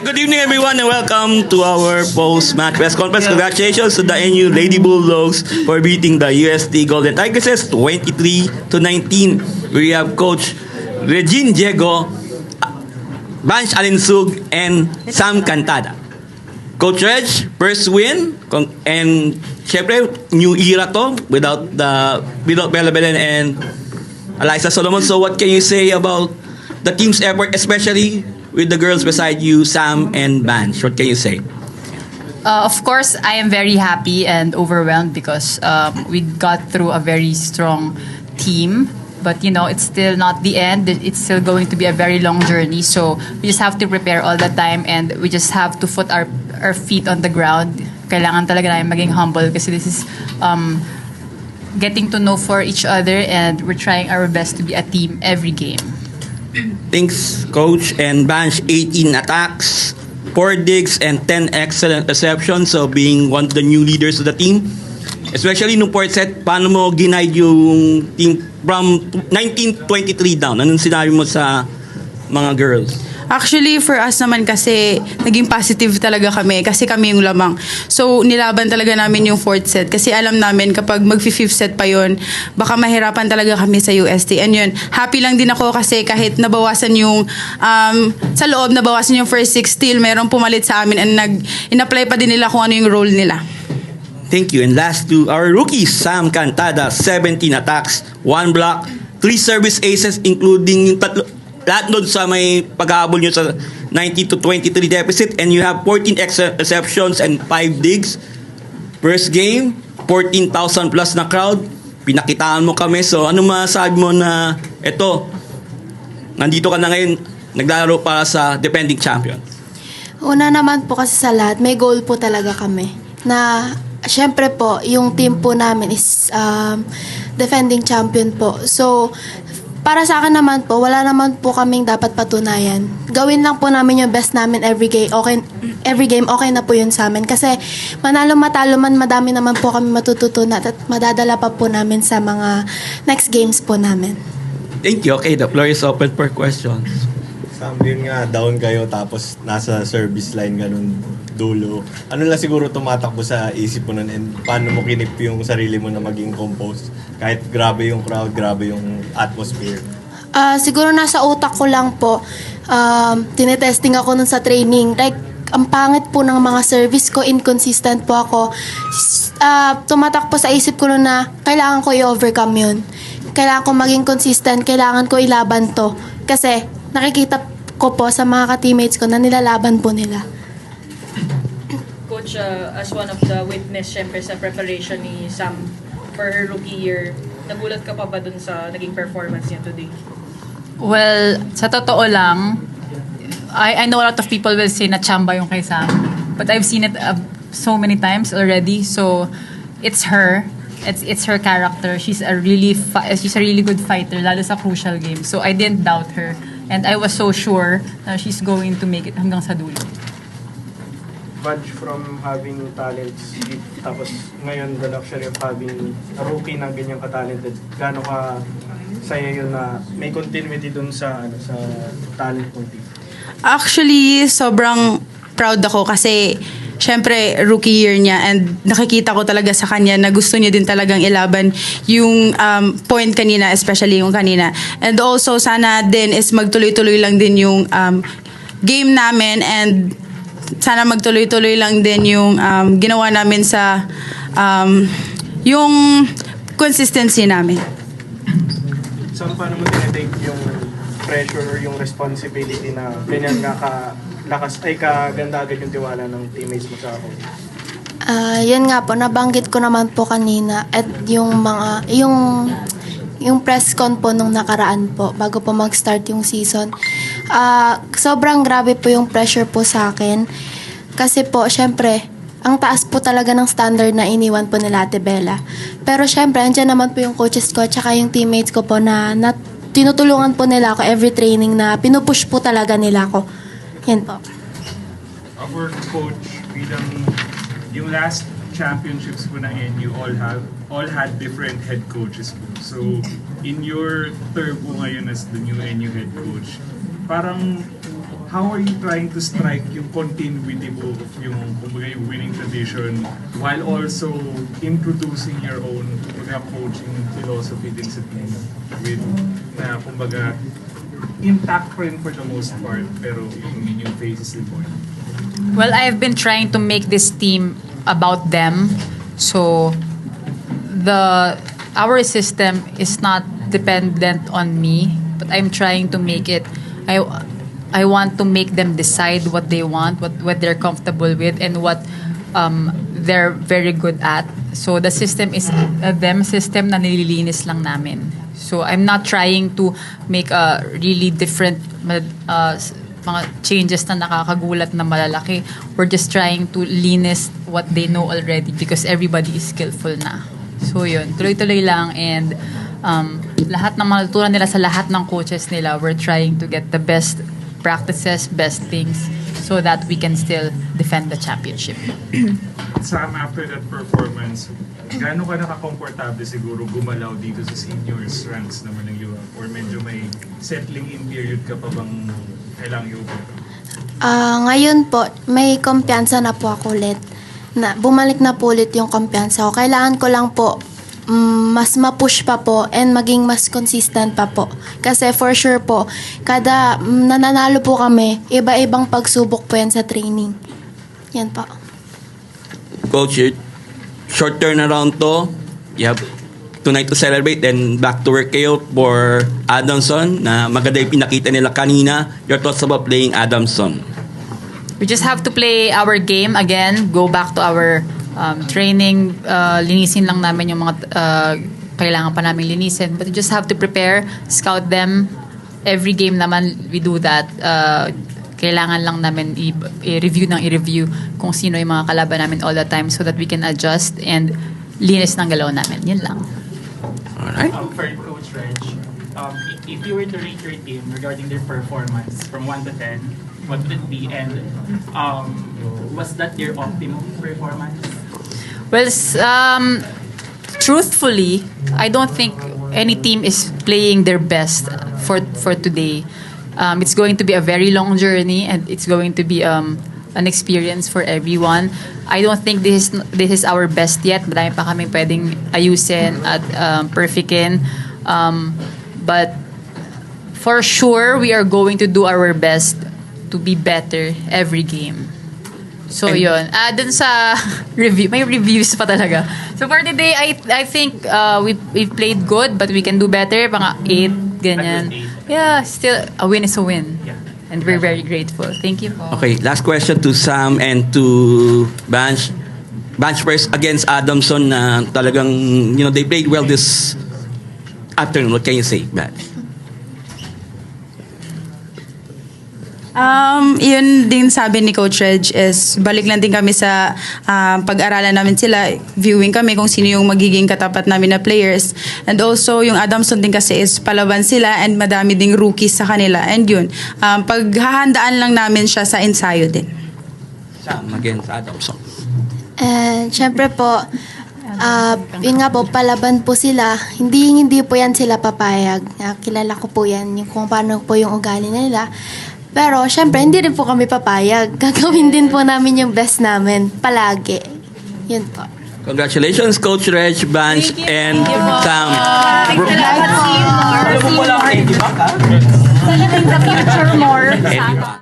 Good evening, everyone, and welcome to our post-match press conference. Congratulations to the NU Lady Bulldogs for beating the UST Golden Tigresses 23-19. We have Coach Regine Diego, Banch Alinsug, and Sam Cantada. Coach Reg, first win, and syempre, new era to without Bella Belen and Eliza Solomon. So what can you say about the team's effort, especially with the girls beside you, Sam and Banch? What can you say? Of course, I am very happy and overwhelmed because we got through a very strong team. But, you know, it's still not the end. It's still going to be a very long journey. So we just have to prepare all the time and we just have to put our feet on the ground. Kailangan talaga namin maging humble kasi this is getting to know for each other and we're trying our best to be a team every game. Thanks, Coach. And Banch, 18 attacks, 4 digs, and 10 excellent receptions. So being one of the new leaders of the team. Especially nung fourth set, paano mo ginaid yung team from 19-23 down? Anong sinabi mo sa mga girls? Actually, for us naman kasi, naging positive talaga kami kasi kami yung lamang. So, nilaban talaga namin yung fourth set kasi alam namin kapag mag-fifth set pa yon baka mahirapan talaga kami sa UST. And yun, happy lang din ako kasi kahit nabawasan yung, sa loob, nabawasan yung first six, still merong pumalit sa amin and in-apply pa din nila kung ano yung role nila. Thank you. And last to our rookies, Sam Cantada, 17 attacks, 1 block, 3 service aces, including yung lahat doon sa may paghahabol nyo sa 19-23 deficit, and you have 14 extra receptions and 5 digs. First game, 14,000 plus na crowd. Pinakitaan mo kami. So, ano masasabi mo na eto, nandito ka na ngayon, naglalaro para sa defending champion? Una naman po kasi sa lahat, may goal po talaga kami. Na, syempre po, yung team po namin is defending champion po. So, para sa akin naman po, wala naman po kaming dapat patunayan. Gawin lang po namin yung best namin every game. Okay na po yun sa amin. Kasi manalo-matalo man, madami naman po kami matututunan at madadala pa po namin sa mga next games po namin. Thank you. Okay, the floor is open for questions. Sam, yun nga, down kayo tapos nasa service line ganun dulo. Ano lang siguro tumatakbo sa isip mo nun and paano mo kinip yung sarili mo na maging composed? Kahit grabe yung crowd, grabe yung atmosphere. Siguro nasa utak ko lang po, tinetesting ako nun sa training. Like, ang pangit po ng mga service ko, inconsistent po ako. Tumatakbo sa isip ko nun na kailangan ko i-overcome yun. Kailangan ko maging consistent, kailangan ko ilaban to. Kasi nakikita ko po sa mga ka-teammates ko na nilalaban po nila. Coach, as one of the witness syempre sa preparation ni Sam for her rookie year, nagulat ka pa ba dun sa naging performance niya today? Well, sa totoo lang, I know a lot of people will say na chamba yung kay Sam. But I've seen it so many times already. So, it's her. It's her character. She's a really good fighter, lalo sa crucial game. So, I didn't doubt her. And I was so sure na she's going to make it hanggang sa dulo. Badge from having talents, tapos ngayon the luxury of having a rookie na ganyan ka-talented, gaano ka saya yun na may continuity dun sa talent ng team? Actually, sobrang proud ako kasi syempre rookie year niya and nakikita ko talaga sa kanya na gusto niya din talagang ilaban yung point kanina, especially yung kanina. And also sana din is magtuloy-tuloy lang din yung game namin and sana magtuloy-tuloy lang din yung ginawa namin sa yung consistency namin. So, paano mo tinitake yung pressure or yung responsibility na ganyan nga kaganda agad yung tiwala ng teammates mo sa ako? Yan nga po, nabanggit ko naman po kanina at yung press con po nung nakaraan po bago po mag-start yung season. Sobrang grabe po yung pressure po sa akin kasi po syempre ang taas po talaga ng standard na iniwan po nila Ate Bella. Pero syempre andyan naman po yung coaches ko at saka yung teammates ko po na tinutulungan po nila ako every training na pinupush po talaga nila ako. Yan po. Our coach, bilang yung last championships po na NU all had different head coaches po. So, in your term po ngayon as the new NU head coach, parang how are you trying to strike yung continuity mo of yung, kumbaga, yung winning tradition while also introducing your own, kumbaga, coaching philosophy din sa team with, na, kumbaga, intact pa rin for the most part, pero yung faces din mo. Well, I've been trying to make this team about them. So our system is not dependent on me, but I'm trying to make it. I want to make them decide what they want, what they're comfortable with, and what they're very good at. So the system is a them system na nililinis lang namin. So I'm not trying to make a really different mga changes na nakakagulat na malalaki. We're just trying to linis what they know already because everybody is skillful na. So yun, tuloy-tuloy lang, and lahat ng matutunan nila sa lahat ng coaches nila, we're trying to get the best practices, best things, so that we can still defend the championship. Sam, after that performance, gaano ka nakakomportable siguro gumalaw dito sa seniors ranks naman ng UAP? Or medyo may settling in period ka pa bang kailangang UAP? Ngayon po, may kumpiyansa na po ako ulit. Bumalik na po ulit yung kumpiyansa ko. Kailangan ko lang po mas ma-push pa po and maging mas consistent pa po. Kasi for sure po, kada nananalo po kami, iba-ibang pagsubok po yan sa training. Yan po. Coach, short turnaround to. You have tonight to celebrate, then back to work kayo for Adamson na maganda yung pinakita nila kanina. Your thoughts about playing Adamson? We just have to play our game again, go back to our training, linisin lang namin yung mga kailangan pa namin linisin. But we just have to prepare, scout them. Every game naman, we do that. Kailangan lang namin i-review kung sino yung mga kalaban namin all the time so that we can adjust and linis ng galaw namin. Yun lang. Alright. For Coach Reg, if you were to rate your team regarding their performance from 1 to 10, what would it be? And was that your optimum performance? Well, truthfully, I don't think any team is playing their best for today. It's going to be a very long journey, and it's going to be an experience for everyone. I don't think this is our best yet. Marami pa kami pwedeng ayusin at perfectin. But for sure, we are going to do our best to be better every game. So yun. Dun sa review, may reviews pa talaga. So for today, I think we played good, but we can do better. Mga 8, ganyan. At least 8. Yeah, still a win is a win. Yeah. And we're very grateful. Thank you po. Okay, last question to Sam and to Banch. Banch first against Adamson na talagang, they played well this afternoon. What can you say, Banch? Yun din sabi ni Coach Reg is balik lang din kami sa pag-aralan namin sila, viewing kami kung sino yung magiging katapat namin na players, and also yung Adamson din kasi is palaban sila and madami ding rookies sa kanila, and yun paghahandaan lang namin siya sa ensayo din. Sam against Adamson. And syempre po, yun nga po, palaban po sila. Hindi po yan sila papayag. Kilala ko po yan, yung kung paano po yung ugali nila. Pero syempre, hindi rin po kami papayag. Gagawin din po namin yung best namin. Palagi. Yun po. Congratulations, Coach Reg, Banch, and Sam. See you in the future more.